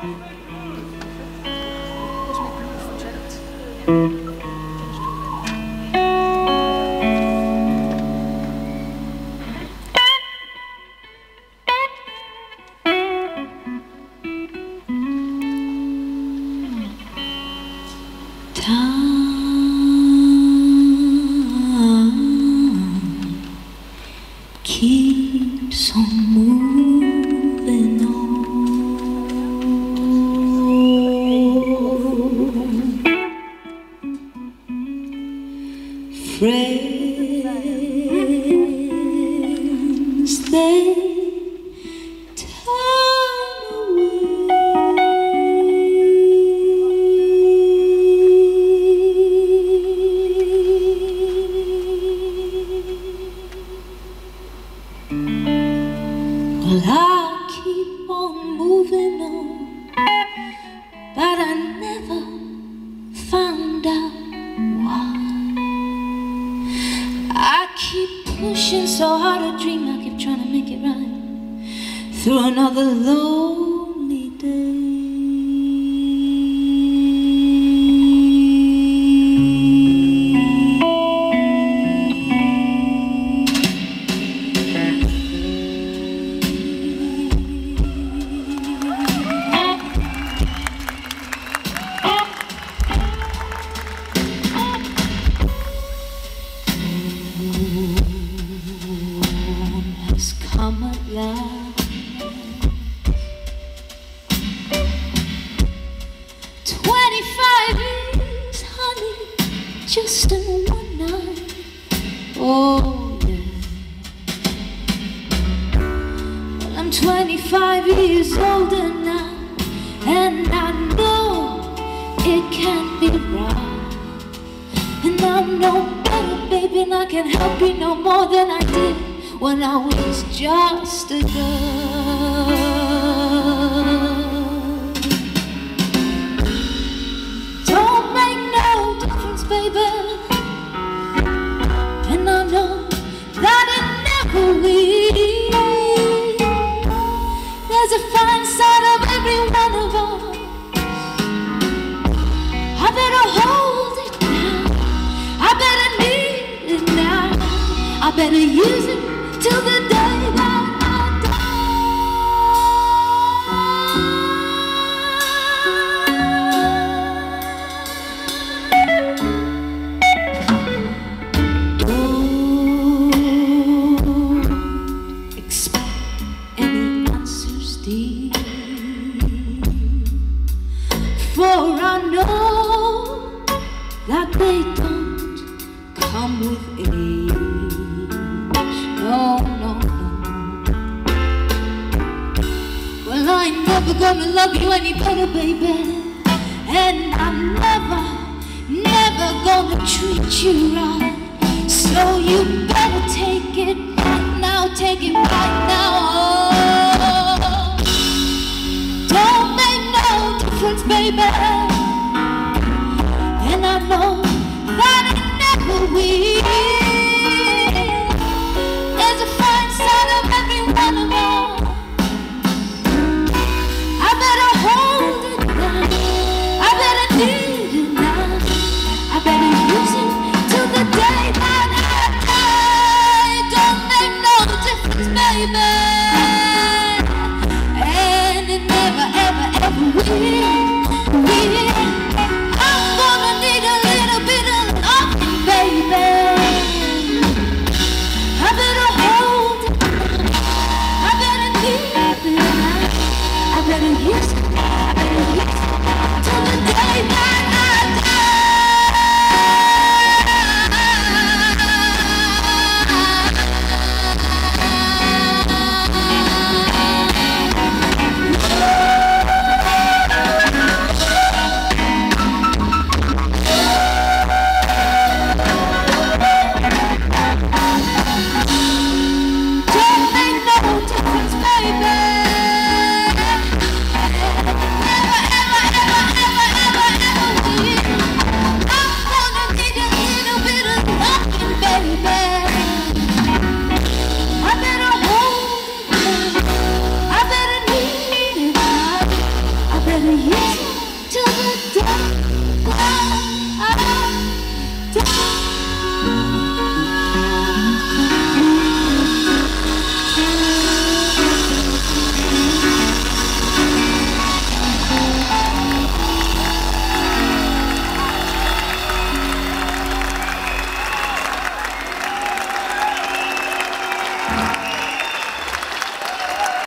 Kozmic Blues verzet. Keeps on moving on. Friends, they turn Well, I keep on moving on, but I never found out why. I keep pushing so hard to dream, I keep trying to make it right through another lonely day. Has come at last. 25 years, honey, just in one night. Oh yeah. Well, I'm 25 years older now, and I know it can't be right. And I'm no better, baby, and I can't help you no more than I did when I was just a girl. Don't make no difference, baby, and I know that it never will. There's a fine side of every one of us. I better hold it now, I better need it now, I better use it till the day that I Don't expect any answers, dear, for I know that they don't come with age. No, no, no. Well, I ain't never gonna love you any better, baby, and I'm never gonna treat you right. So you better take it right now, take it right now. Oh, don't make no difference, baby, and I know that it never will. And it never, ever, ever will. I'm gonna need a little bit of loving, baby. I better hold it, I better need it, I better use it, till the day that